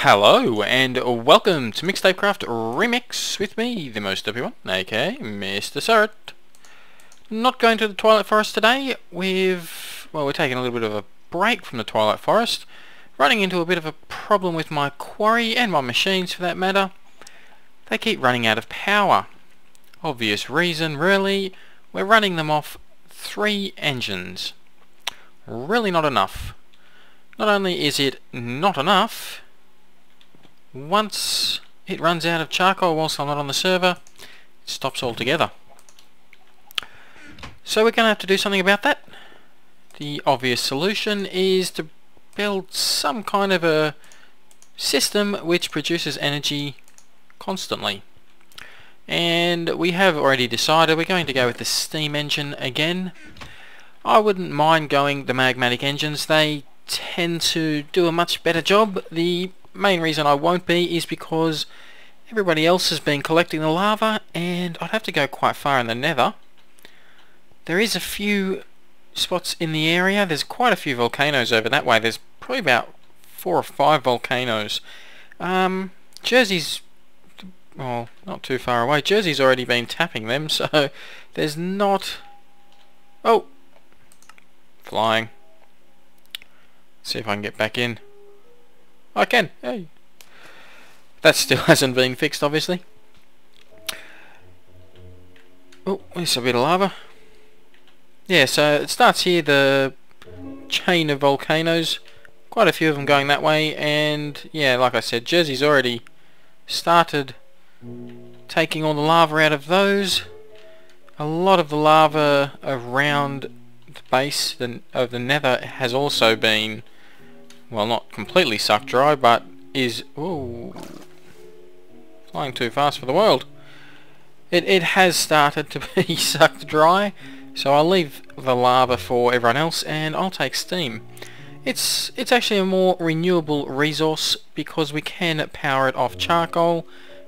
Hello and welcome to Mixtapecraft Remix with me, the most derpy one, aka MrSuryt. Not going to the Twilight Forest today. We're taking a little bit of a break from the Twilight Forest, running into a bit of a problem with my quarry and my machines for that matter. They keep running out of power. Obvious reason, really. We're running them off 3 engines. Really not enough. Not only is it not enough, once it runs out of charcoal whilst I'm not on the server, it stops altogether. So we're going to have to do something about that. The obvious solution is to build some kind of a system which produces energy constantly. And we have already decided we're going to go with the steam engine again. I wouldn't mind going the magmatic engines. They tend to do a much better job. The main reason I won't be is because everybody else has been collecting the lava and I'd have to go quite far in the nether. There is a few spots in the area. There's quite a few volcanoes over that way. There's probably about 4 or 5 volcanoes. Jersey's, well, not too far away. Jersey's already been tapping them, so there's not... Oh! Flying. See if I can get back in. I can. Hey. That still hasn't been fixed, obviously. Oh, there's a bit of lava. Yeah, so it starts here, the chain of volcanoes. Quite a few of them going that way, and yeah, like I said, Jersey's already started taking all the lava out of those. A lot of the lava around the base of the nether has also been, well, not completely sucked dry, but is... Ooh, flying too fast for the world. It has started to be sucked dry, so I'll leave the lava for everyone else and I'll take steam. It's actually a more renewable resource because we can power it off charcoal,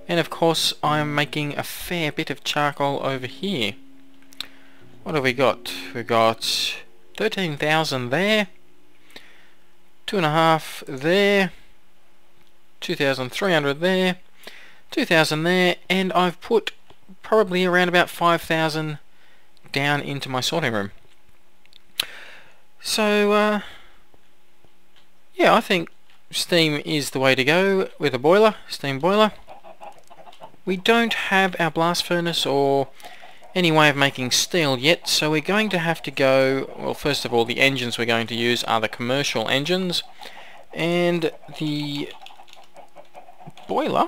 and of course I'm making a fair bit of charcoal over here. What have we got? We've got 13,000 there. 2.5 there, 2,300 there, 2,000 there, and I've put probably around about 5,000 down into my sorting room. So yeah, I think steam is the way to go with a boiler, steam boiler. We don't have our blast furnace or any way of making steel yet, so we're going to have to go... Well, first of all, the engines we're going to use are the commercial engines, and the boiler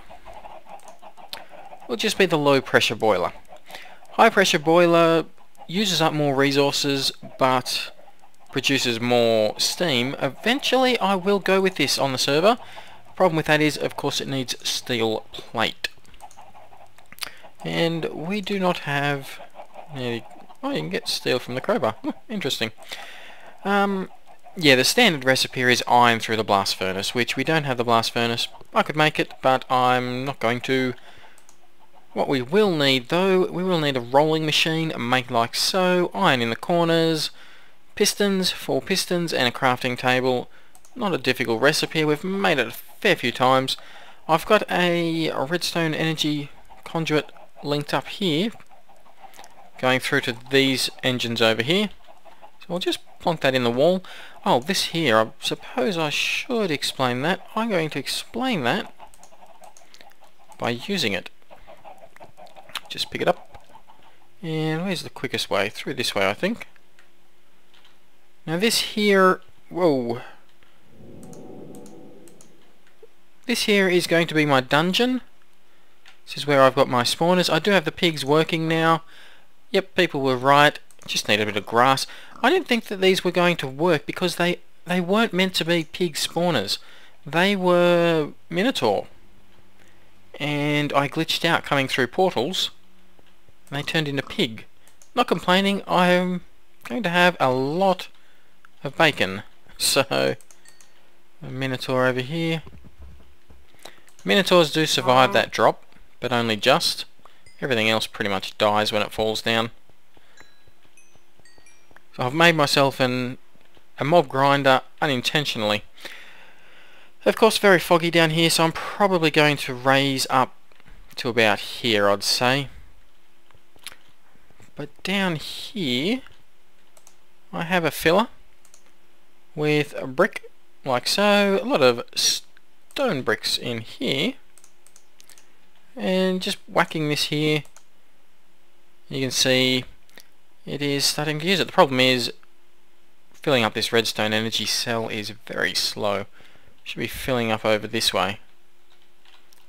will just be the low pressure boiler. High pressure boiler uses up more resources but produces more steam. Eventually I will go with this on the server. The problem with that is, of course, it needs steel plate. And we do not have... Oh, you can get steel from the crowbar. Interesting. Yeah, the standard recipe is iron through the blast furnace, which we don't have the blast furnace. I could make it, but I'm not going to. What we will need, though, we will need a rolling machine, make like so, iron in the corners, pistons, 4 pistons, and a crafting table. Not a difficult recipe. We've made it a fair few times. I've got a redstone energy conduit linked up here, going through to these engines over here. So we'll just plonk that in the wall. Oh, this here, I suppose I should explain that. I'm going to explain that by using it. Just pick it up. And where's the quickest way? Through this way, I think. Now this here... Whoa. This here is going to be my dungeon. This is where I've got my spawners. I do have the pigs working now. Yep, people were right. Just need a bit of grass. I didn't think that these were going to work because they weren't meant to be pig spawners. They were Minotaur. And I glitched out coming through portals. And they turned into pig. Not complaining, I'm going to have a lot of bacon. So, a Minotaur over here. Minotaurs do survive that drop, but only just. Everything else pretty much dies when it falls down. So I've made myself a mob grinder unintentionally. Of course, very foggy down here, so I'm probably going to raise up to about here, I'd say. But down here, I have a filler with a brick, like so. A lot of stone bricks in here. And just whacking this here, you can see it is starting to use it. The problem is, filling up this redstone energy cell is very slow. Should be filling up over this way.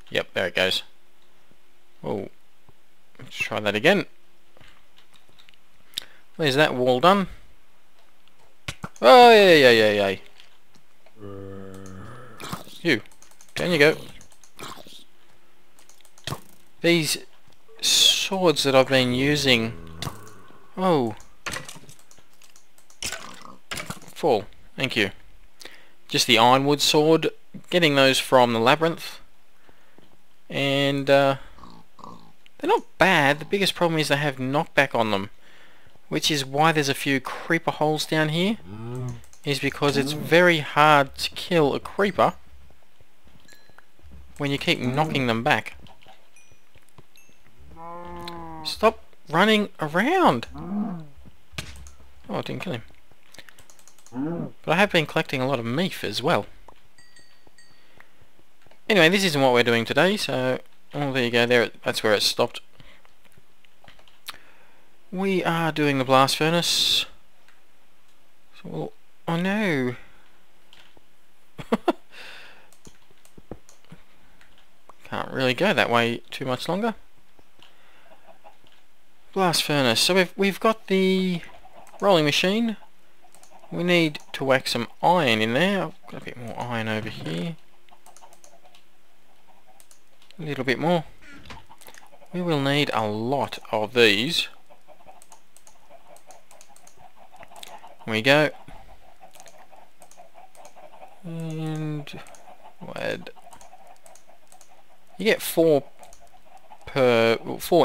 Yep, there it goes. Oh, let's try that again. There's that wall done. Oh, yeah. You, down you go. These swords that I've been using... Oh. Fall. Thank you. Just the ironwood sword. Getting those from the labyrinth. And they're not bad. The biggest problem is they have knockback on them. Which is why there's a few creeper holes down here. Is because it's very hard to kill a creeper when you keep knocking them back. Stop running around! Oh, I didn't kill him. But I have been collecting a lot of meat as well. Anyway, this isn't what we're doing today, so... Oh, there you go, there. That's where it stopped. We are doing the blast furnace. So, oh no! Can't really go that way too much longer. Blast furnace. So we've got the rolling machine. We need to whack some iron in there. I've got a bit more iron over here. A little bit more. We will need a lot of these. There we go. And we'll add. You get 4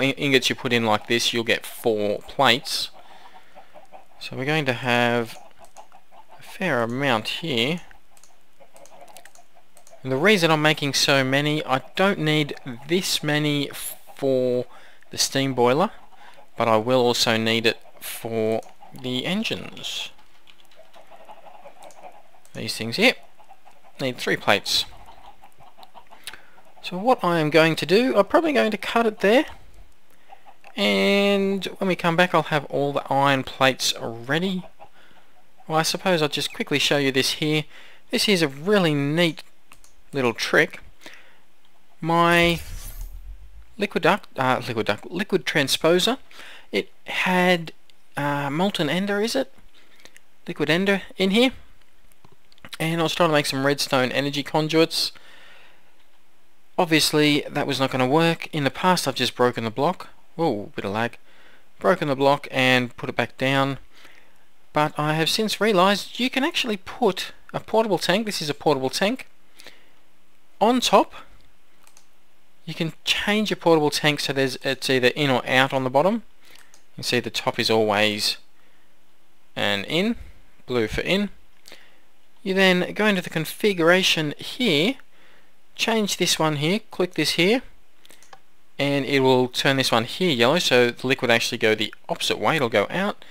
ingots you put in like this, you'll get 4 plates. So we're going to have a fair amount here. And the reason I'm making so many, I don't need this many for the steam boiler, but I will also need it for the engines. These things here need 3 plates. So what I am going to do, I'm probably going to cut it there, and when we come back I'll have all the iron plates ready. Well, I suppose I'll just quickly show you this here. This is a really neat little trick. My liquid transposer, it had molten ender, is it? Liquid ender in here, and I was trying to make some redstone energy conduits. Obviously that was not going to work. In the past I've just broken the block. Whoa, bit of lag. Broken the block and put it back down. But I have since realised you can actually put a portable tank, this is a portable tank, on top. You can change your portable tank so it's either in or out on the bottom. You can see the top is always an in, blue for in. You then go into the configuration here, change this one here, click this here, and it will turn this one here yellow, so the liquid actually go the opposite way, it'll go out.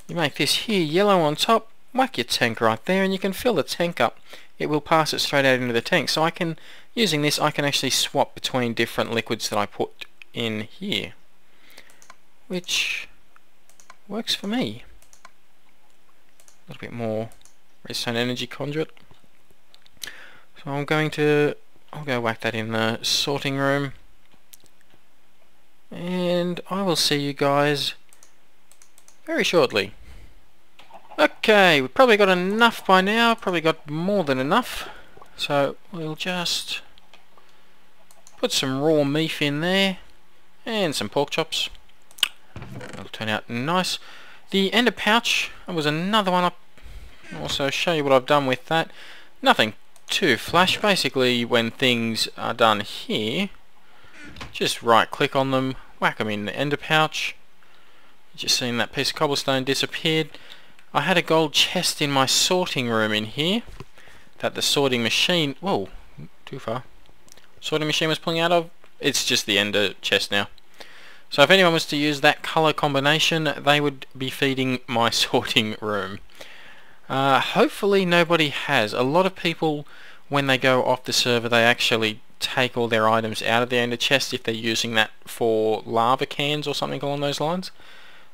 You make this here yellow on top, whack your tank right there, and you can fill the tank up. It will pass it straight out into the tank. So I can, using this, I can actually swap between different liquids that I put in here, which works for me. A little bit more redstone energy conduit. So I'll go whack that in the sorting room, and I will see you guys very shortly. Okay, we've probably got enough by now, probably got more than enough, so we'll just put some raw meat in there and some pork chops. It'll turn out nice. The ender pouch was another one. I'll also show you what I've done with that. Nothing too flash. Basically, when things are done here, just right click on them, whack them in the ender pouch. Just seen that piece of cobblestone disappeared. I had a gold chest in my sorting room in here, that the sorting machine, whoa, too far, sorting machine was pulling out of. It's just the ender chest now. So if anyone was to use that colour combination, they would be feeding my sorting room. Hopefully nobody has. A lot of people, when they go off the server, they actually take all their items out of the ender chest if they're using that for lava cans or something along those lines.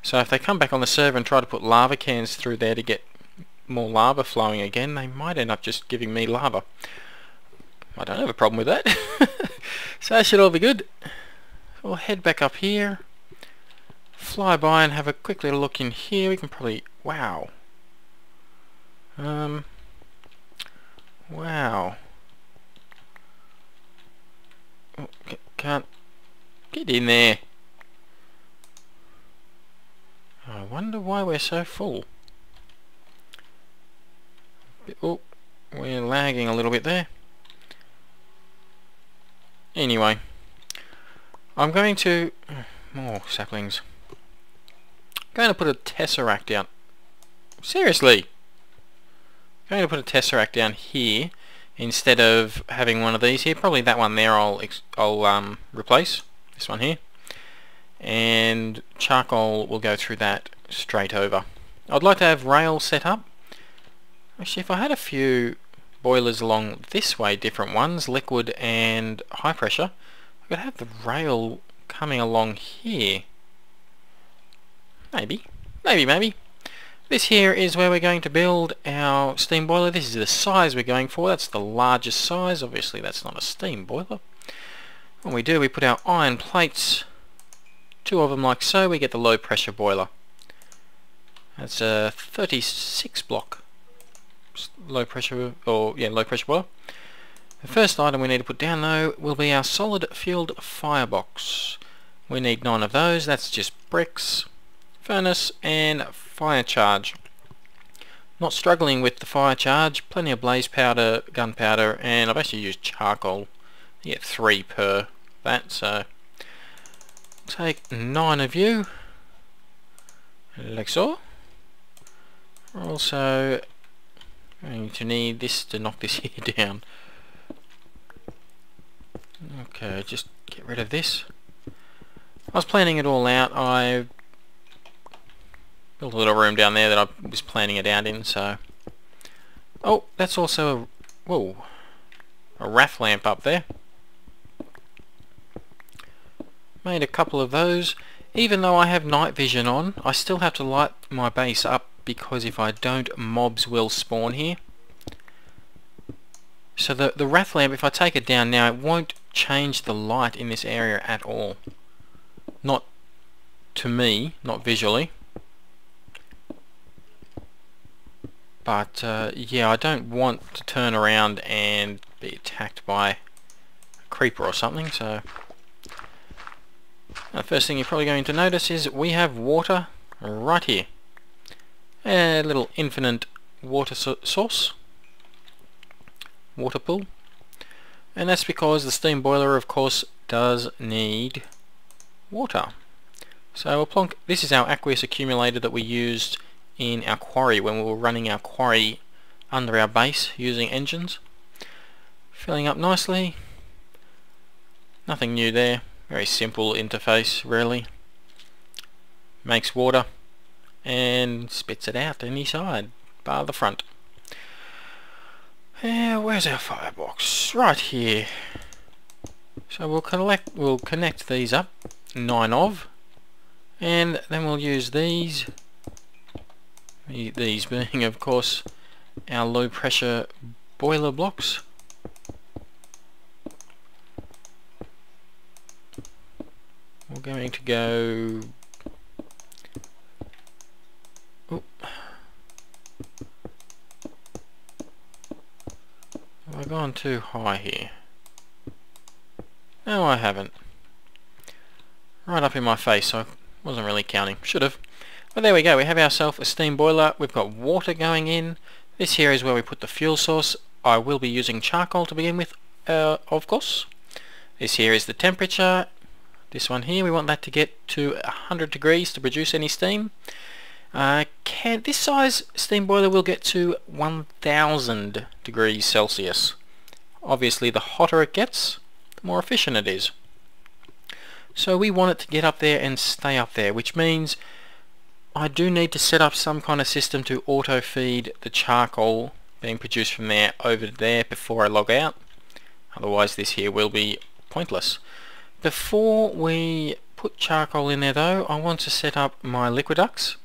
So if they come back on the server and try to put lava cans through there to get more lava flowing again, they might end up just giving me lava. I don't have a problem with that. So that should all be good. We'll head back up here, fly by and have a quick little look in here. We can probably, wow. Wow. Oh, can't get in there. I wonder why we're so full. Oh, we're lagging a little bit there. Anyway, I'm going to... more saplings. Going to put a tesseract down. Seriously! Going to put a tesseract down here instead of having one of these here. Probably that one there I'll replace. This one here. And charcoal will go through that straight over. I'd like to have rail set up. Actually, if I had a few boilers along this way, different ones, liquid and high pressure, I could have the rail coming along here. Maybe. This here is where we're going to build our steam boiler. This is the size we're going for. That's the largest size. Obviously that's not a steam boiler. What we do, we put our iron plates, 2 of them like so, we get the low pressure boiler. That's a 36 block low pressure, or yeah, low pressure boiler. The first item we need to put down though will be our solid fueled firebox. We need 9 of those. That's just bricks, furnace and fire charge. Not struggling with the fire charge, plenty of blaze powder, gunpowder, and I've actually used charcoal. You get 3 per that, so take 9 of you like so. We're also going to need this to knock this here down. Okay, just get rid of this. I was planning it all out. I built a little room down there that I was planning it out in, so... Oh, that's also a... Whoa. A RAF lamp up there. Made a couple of those. Even though I have night vision on, I still have to light my base up, because if I don't, mobs will spawn here. So the RAF lamp, if I take it down now, it won't change the light in this area at all. Not to me, not visually. But yeah, I don't want to turn around and be attacked by a creeper or something, so... The first thing you're probably going to notice is we have water right here. A little infinite water source. Water pool. And that's because the steam boiler, of course, does need water. So we'll plonk... This is our aqueous accumulator that we used in our quarry when we were running our quarry under our base using engines. Filling up nicely. Nothing new there. Very simple interface, really. Makes water and spits it out any side, bar the front. Where's our firebox? Right here. So we'll connect these up, 9 of, and then we'll use these. These being, of course, our low pressure boiler blocks. We're going to go... Oh. Have I gone too high here? No, I haven't. Right up in my face, so I wasn't really counting. Should have. But there we go, we have ourselves a steam boiler. We've got water going in. This here is where we put the fuel source. I will be using charcoal to begin with, of course. This here is the temperature. This one here, we want that to get to 100 degrees to produce any steam. This size steam boiler will get to 1000 degrees Celsius. Obviously the hotter it gets, the more efficient it is. So we want it to get up there and stay up there, which means I do need to set up some kind of system to auto feed the charcoal being produced from there over there before I log out. Otherwise this here will be pointless. Before we put charcoal in there though, I want to set up my liquiducts.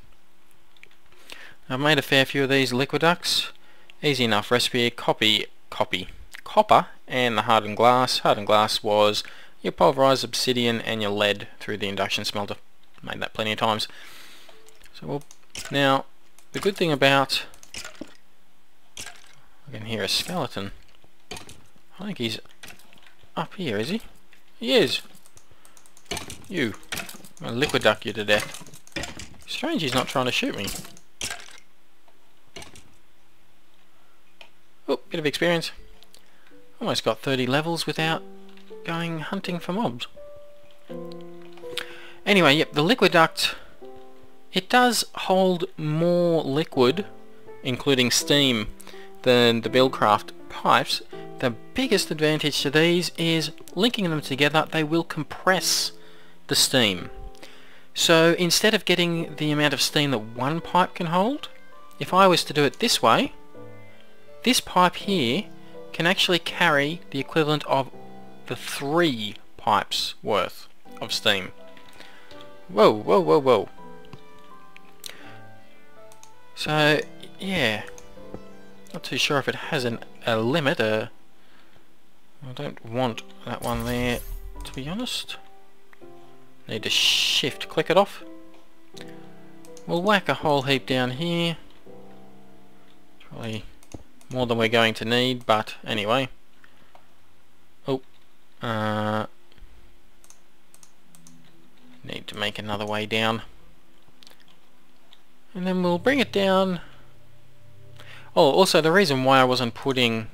I've made a fair few of these liquiducts. Easy enough recipe, copper and the hardened glass. Hardened glass was your pulverized obsidian and your lead through the induction smelter. Made that plenty of times. So now the good thing about, I can hear a skeleton. I think he's up here, is he? He is. You. I'll liquiduct you to death. Strange he's not trying to shoot me. Oh, bit of experience. Almost got 30 levels without going hunting for mobs. Anyway, yep, the liquiduct, it does hold more liquid, including steam, than the Buildcraft pipes. The biggest advantage to these is linking them together, they will compress the steam. So instead of getting the amount of steam that one pipe can hold, if I was to do it this way, this pipe here can actually carry the equivalent of the 3 pipes worth of steam. Whoa, whoa, whoa, whoa. So, yeah. Not too sure if it has a limit. I don't want that one there, to be honest. Need to shift click it off. We'll whack a whole heap down here. Probably more than we're going to need, but anyway. Oh, need to make another way down. And then we'll bring it down. Oh, also the reason why I wasn't putting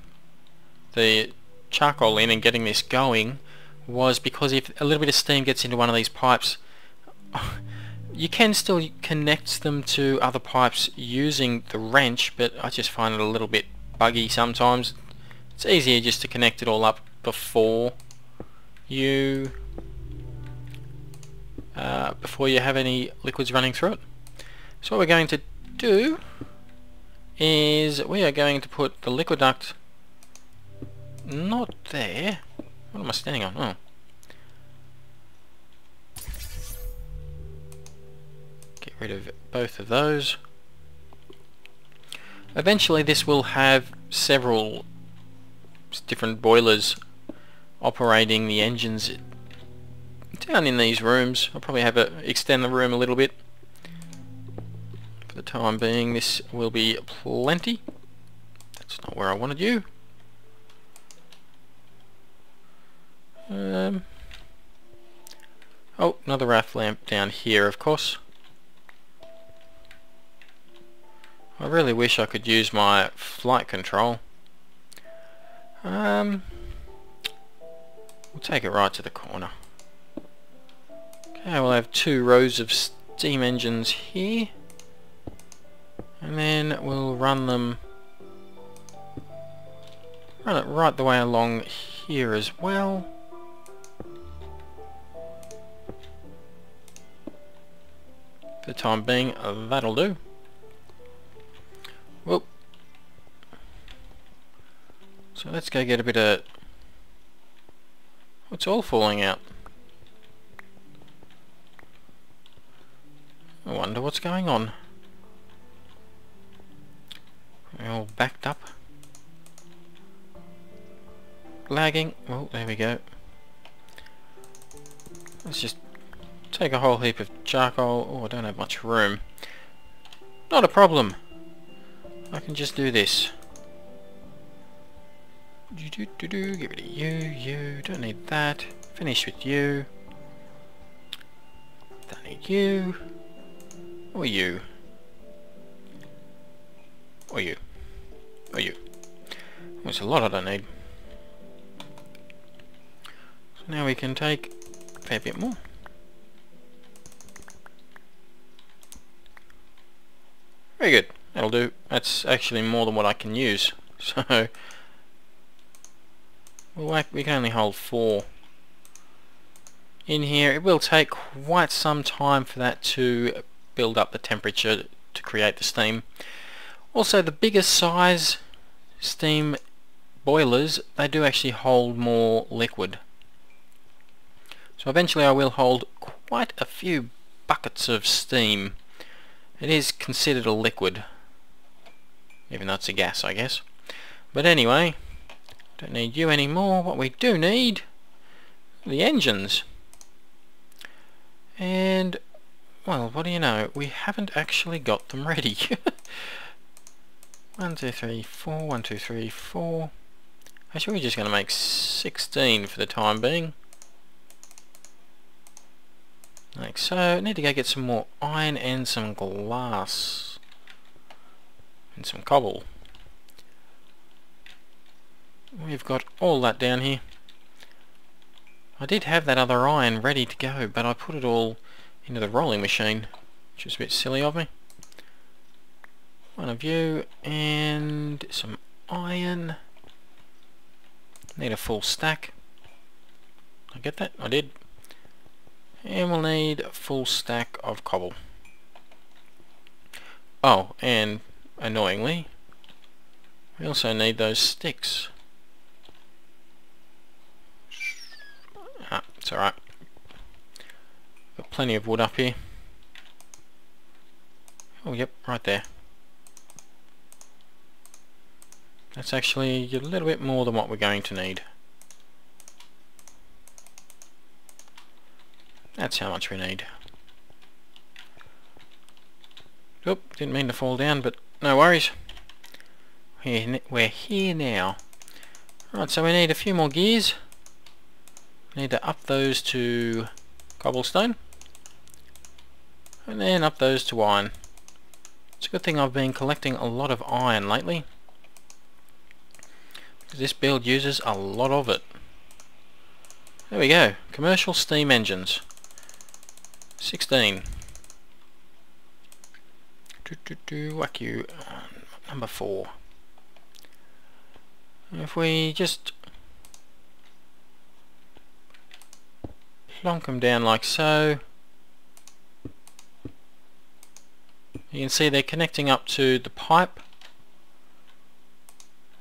the charcoal in and getting this going was because if a little bit of steam gets into one of these pipes, you can still connect them to other pipes using the wrench, but I just find it a little bit buggy sometimes. It's easier just to connect it all up before you have any liquids running through it. So what we're going to do is we are going to put the liquiduct not there. What am I standing on? Oh. Get rid of both of those. Eventually this will have several different boilers operating the engines down in these rooms. I'll probably have extend the room a little bit. For the time being this will be plenty. That's not where I wanted you. Oh, another RAF lamp down here, of course. I really wish I could use my flight control. We'll take it right to the corner. Okay, we'll have 2 rows of steam engines here. And then we'll run it right the way along here as well. For the time being, that'll do. Whoop. So let's go get a bit of... What's all falling out? I wonder what's going on. We're all backed up. Lagging. Oh, there we go. Let's just take a whole heap of charcoal. Oh, I don't have much room. Not a problem. I can just do this. Get rid of you. Don't need that. Finish with you. Don't need you. Or you. Or you. Or you. There's a lot I don't need. So now we can take a fair bit more. Very good. That'll do. That's actually more than what I can use. So we can only hold 4 in here. It will take quite some time for that to build up the temperature to create the steam. Also, the bigger size steam boilers, they do actually hold more liquid. So eventually I will hold quite a few buckets of steam. It is considered a liquid, even though it's a gas, I guess. But anyway, don't need you anymore. What we do need are the engines. And, well, what do you know? We haven't actually got them ready. 1, 2, 3, 4, 1, 2, 3, 4. Actually, we're just going to make 16 for the time being. Like so. Need to go get some more iron and some glass. And some cobble. We've got all that down here. I did have that other iron ready to go, but I put it all into the rolling machine, which is a bit silly of me. One of you, and some iron. Need a full stack. I get that? I did. And we'll need a full stack of cobble. Oh, and annoyingly, we also need those sticks. Ah, it's alright. Got plenty of wood up here. Oh, yep, right there. That's actually a little bit more than what we're going to need. That's how much we need. Oop, didn't mean to fall down, but no worries. We're here now. Right, so we need a few more gears. Need to up those to cobblestone. And then up those to iron. It's a good thing I've been collecting a lot of iron lately. This build uses a lot of it. There we go. Commercial steam engines. 16. Whack you. Number 4. If we just plonk them down like so, you can see they're connecting up to the pipe.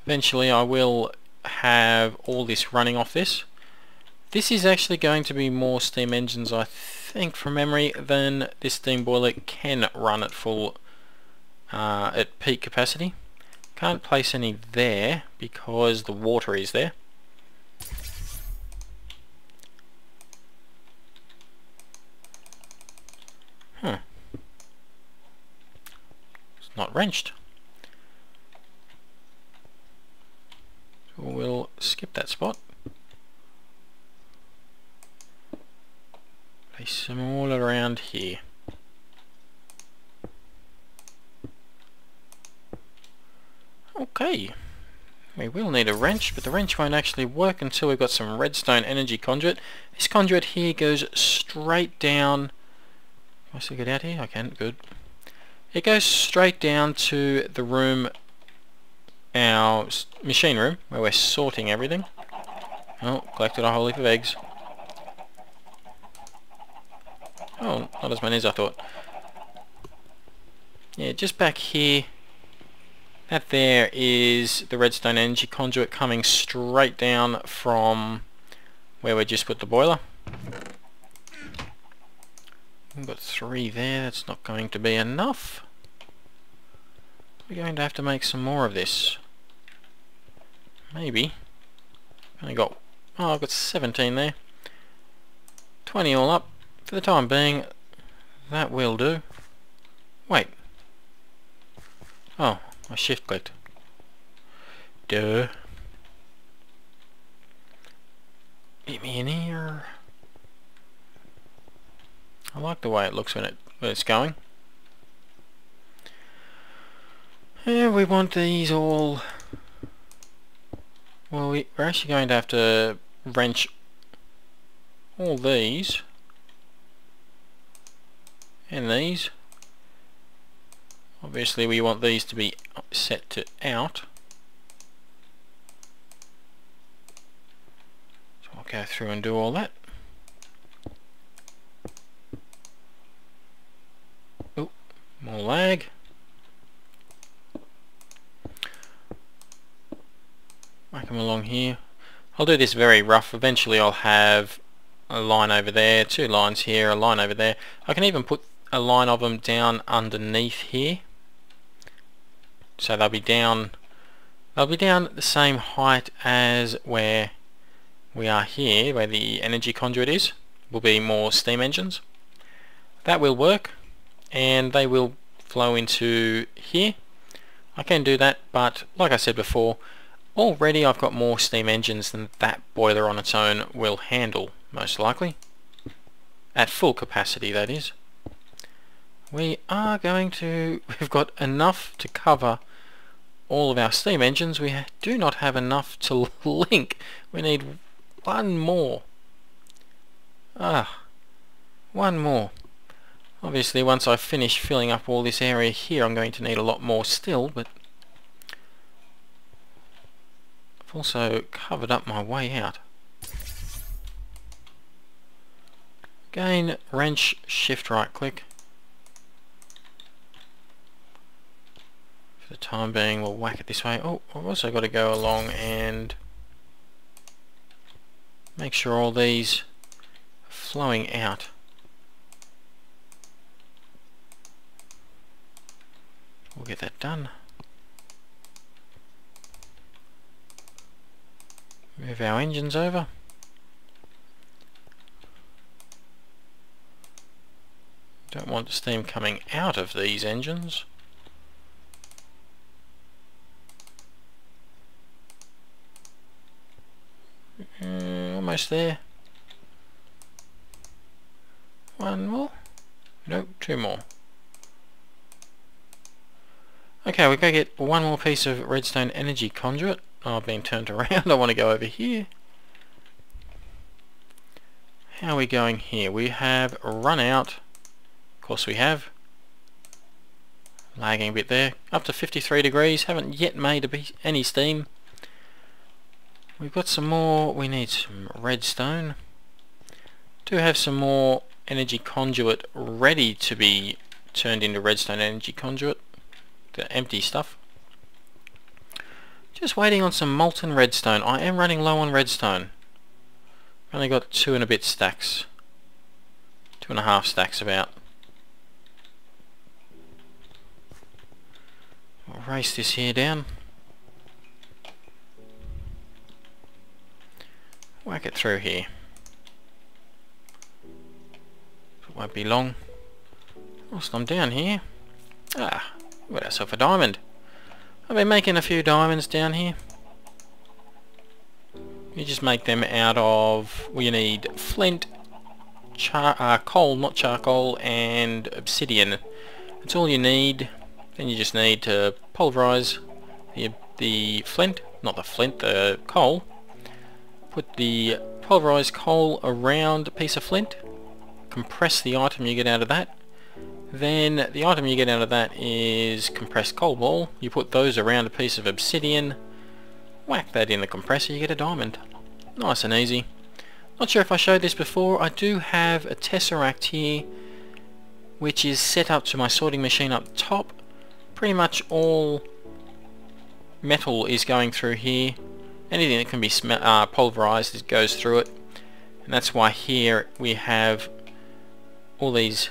Eventually I will have all this running off this. This is actually going to be more steam engines, I think, from memory, than this steam boiler can run at full, at peak capacity. Can't place any there because the water is there. It's not wrenched. So we'll skip that spot. Place them all around here. Okay, we will need a wrench, but the wrench won't actually work until we've got some redstone energy conduit. This conduit here goes straight down. Can I still get out here? I can, good. It goes straight down to the room, our machine room, where we're sorting everything. Oh, collected a whole heap of eggs. Oh, not as many as I thought. Yeah, just back here. That there is the redstone energy conduit coming straight down from where we just put the boiler. We've got 3 there, that's not going to be enough. We're going to have to make some more of this. Maybe. Only got, oh, I've got 17 there. 20 all up. For the time being, that will do. Wait. Oh, I shift clicked. Duh. Get me in here. I like the way it looks when it's going. Yeah, we want these all. Well, we're actually going to have to wrench all these and these Obviously we want these to be set to out. So I'll go through and do all that. Oh, more lag. Whack them along here. I'll do this very rough. Eventually I'll have a line over there, 2 lines here, a line over there. I can even put a line of them down underneath here. So they'll be down the same height as where we are here, where the energy conduit is. Will be more steam engines. That will work, and they will flow into here. I can do that, but like I said before, already I've got more steam engines than that boiler on its own will handle, most likely. At full capacity, that is. We've got enough to cover all of our steam engines. We do not have enough to link. We need one more. One more. Obviously once I finish filling up all this area here, I'm going to need a lot more still, but I've also covered up my way out. Again, wrench, shift right click. For the time being we'll whack it this way. Oh, I've also got to go along and make sure all these are flowing out. We'll get that done. Move our engines over. Don't want steam coming out of these engines. Almost there. One more. Nope, 2 more. Okay, we're going to get one more piece of redstone energy conduit. Oh, I've been turned around. I want to go over here. How are we going here? We have run out. Of course we have. Lagging a bit there. Up to 53 degrees. Haven't yet made any steam. We've got some more. We need some redstone. Do have some more energy conduit ready to be turned into redstone energy conduit. The empty stuff. Just waiting on some molten redstone. I am running low on redstone. Only got 2 and a bit stacks. 2.5 stacks about. I'll race this here down. Whack it through here. It won't be long. Whilst I'm down here. We got ourselves a diamond. I've been making a few diamonds down here. You just make them out of, well, you need flint, coal, not charcoal, and obsidian. That's all you need. Then you just need to pulverize the flint, not the flint, the coal. Put the pulverized coal around a piece of flint. Compress the item you get out of that. Then the item you get out of that is compressed coal ball. You put those around a piece of obsidian. Whack that in the compressor, you get a diamond. Nice and easy. Not sure if I showed this before. I do have a tesseract here which is set up to my sorting machine up top. Pretty much all metal is going through here. Anything that can be pulverized goes through it. And that's why here we have all these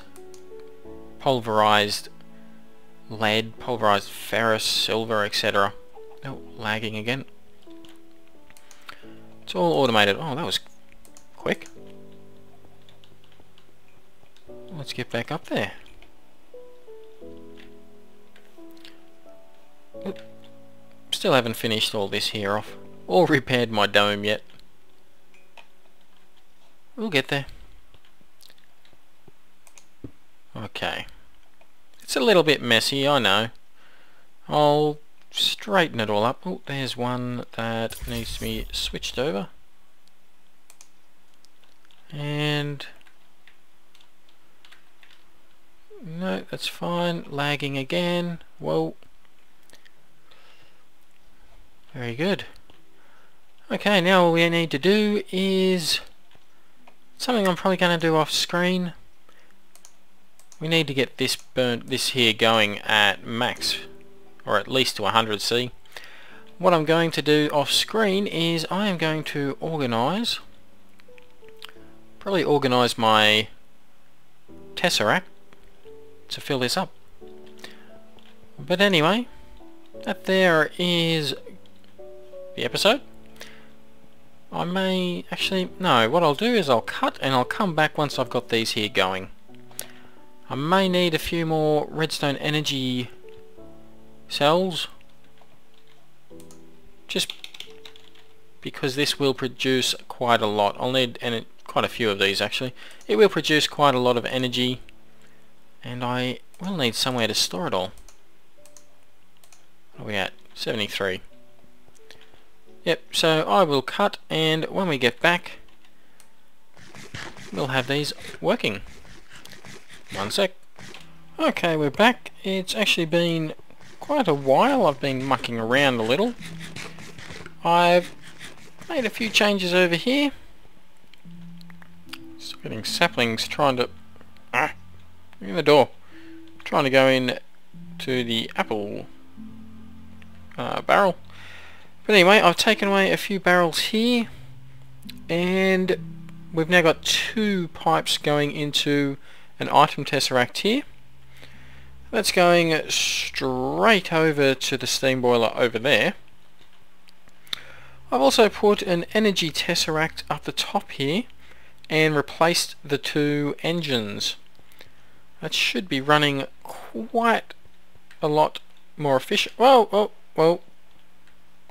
pulverized lead, pulverized ferrous, silver, etc. Oh, lagging again. It's all automated. Oh, that was quick. Let's get back up there. Oop. Still haven't finished all this here off, or repaired my dome yet. We'll get there. Okay. It's a little bit messy, I know. I'll straighten it all up. Oh, there's one that needs to be switched over. And No, that's fine. Lagging again. Whoa. Very good. Okay, now all we need to do is something I'm probably going to do off screen. We need to get this here going at max, or at least to 100C. What I'm going to do off screen is I am going to probably organize my Tesseract to fill this up. But anyway, that there is the episode. I may actually, no, what I'll do is I'll cut and I'll come back once I've got these here going. I may need a few more redstone energy cells, just because this will produce quite a lot. I'll need quite a few of these actually. It will produce quite a lot of energy, and I will need somewhere to store it all. What are we at? 73. Yep, so I will cut, and when we get back we'll have these working. One sec. Okay, we're back. It's actually been quite a while. I've been mucking around a little. I've made a few changes over here. Still getting saplings trying to... in the door. Trying to go in to the apple barrel. But anyway, I've taken away a few barrels here, and we've now got 2 pipes going into an item tesseract here. That's going straight over to the steam boiler over there. I've also put an energy tesseract up the top here and replaced the 2 engines. That should be running quite a lot more efficient. Well,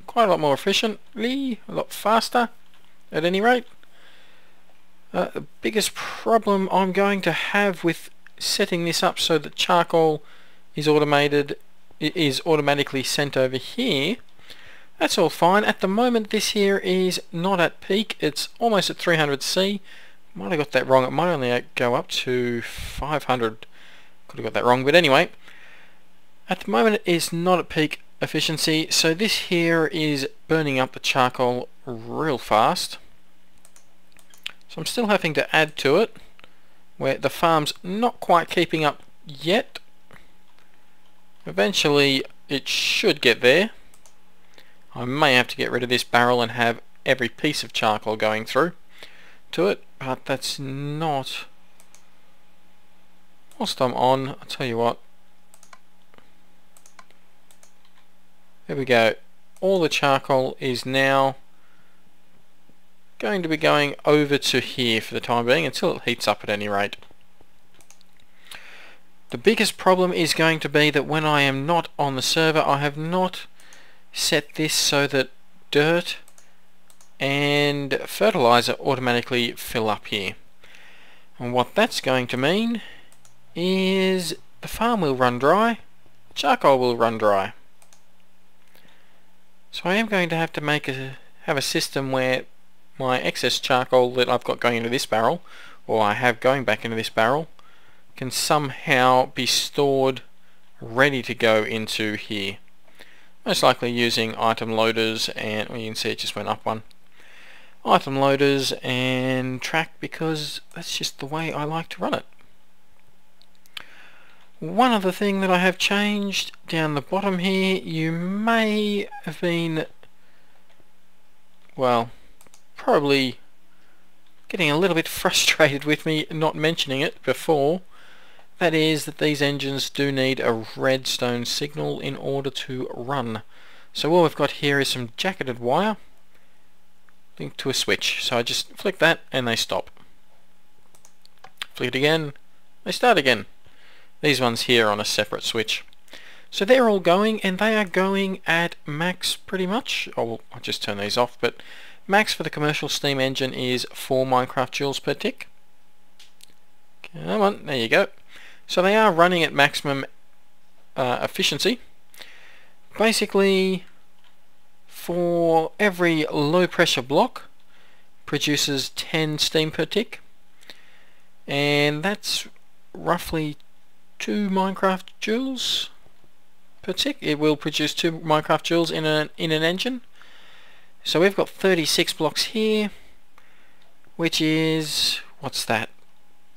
quite a lot more efficiently, a lot faster at any rate. The biggest problem I'm going to have with setting this up so that charcoal is automatically sent over here, that's all fine. At the moment this here is not at peak, it's almost at 300C. Might have got that wrong, it might only go up to 500. Could have got that wrong, but anyway, at the moment it is not at peak efficiency, so this here is burning up the charcoal real fast. So I'm still having to add to it, where the farm's not quite keeping up yet. Eventually it should get there. I may have to get rid of this barrel and have every piece of charcoal going through to it, but that's not... Whilst I'm on, I'll tell you what. There we go. All the charcoal is now going to be going over to here for the time being until it heats up at any rate. The biggest problem is going to be that when I am not on the server, I have not set this so that dirt and fertilizer automatically fill up here. And what that's going to mean is the farm will run dry, charcoal will run dry. So I am going to have to have a system where my excess charcoal that I've got going into this barrel, or I have going back into this barrel, can somehow be stored ready to go into here. Most likely using item loaders, and well, you can see it just went up one. Item loaders and track, because that's just the way I like to run it. One other thing that I have changed down the bottom here, you may have been, well, probably getting a little bit frustrated with me not mentioning it before. That is that these engines do need a redstone signal in order to run. So all we've got here is some jacketed wire linked to a switch. So I just flick that and they stop. Flick it again, they start again. These ones here are on a separate switch. So they're all going, and they are going at max pretty much. I'll just turn these off, but max for the commercial steam engine is 4 Minecraft joules per tick. Come on, there you go. So they are running at maximum efficiency. Basically, for every low pressure block produces 10 steam per tick, and that's roughly 2 Minecraft joules per tick. It will produce 2 Minecraft joules in an engine. So we've got 36 blocks here, which is, what's that,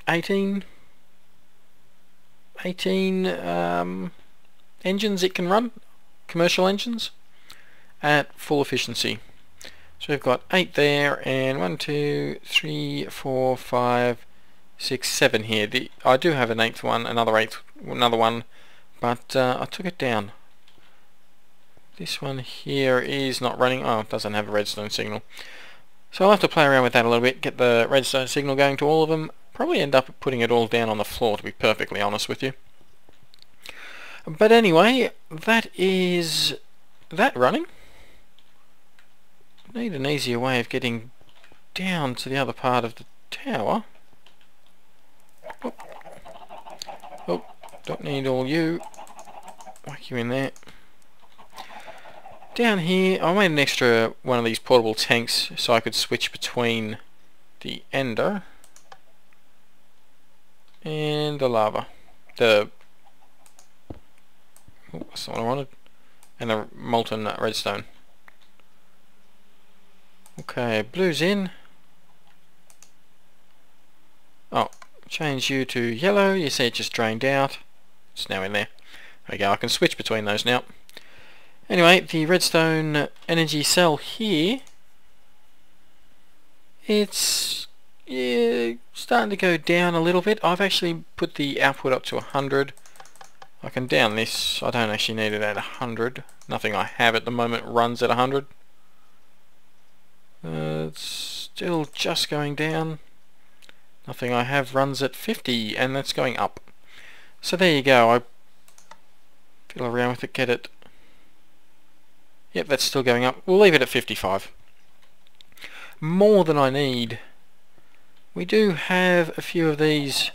18 engines it can run, commercial engines, at full efficiency. So we've got 8 there, and 1, 2, 3, 4, 5, 6, 7 here. I do have an 8th one, another one, but I took it down. This one here is not running. Oh, it doesn't have a redstone signal. So I'll have to play around with that a little bit, get the redstone signal going to all of them. Probably end up putting it all down on the floor, to be perfectly honest with you. But anyway, that is that running. Need an easier way of getting down to the other part of the tower. Oh, don't need all you. Whack you in there. Down here, I made an extra one of these portable tanks so I could switch between the ender and the lava. Oh, that's not what I wanted. And the molten redstone. Okay, blue's in. Oh, change you to yellow. You see it just drained out. It's now in there. There we go, I can switch between those now. Anyway, the redstone energy cell here, it's starting to go down a little bit. I've actually put the output up to 100. I can down this. I don't actually need it at 100. Nothing I have at the moment runs at 100. It's still just going down. Nothing I have runs at 50, and that's going up. So there you go. I fiddle around with it, get it. Yep, that's still going up. We'll leave it at 55. More than I need. We do have a few of these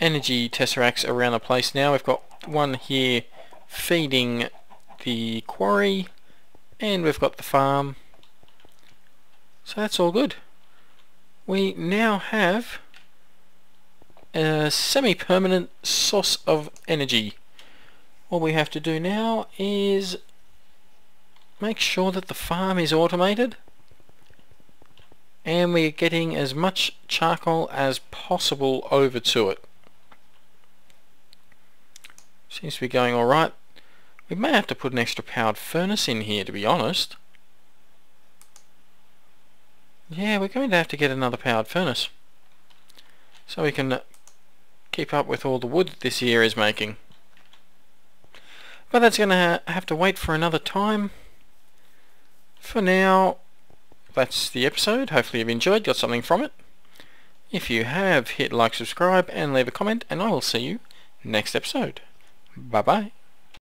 energy tesseracts around the place now. We've got one here feeding the quarry, and we've got the farm. So that's all good. We now have a semi-permanent source of energy. All we have to do now is make sure that the farm is automated and we're getting as much charcoal as possible over to it. Seems to be going alright. We may have to put an extra powered furnace in here, to be honest. Yeah, we're going to have to get another powered furnace so we can keep up with all the wood this year is making. But that's going to have to wait for another time. For now, that's the episode. Hopefully you've enjoyed, got something from it. If you have, hit like, subscribe and leave a comment, and I will see you next episode. Bye bye.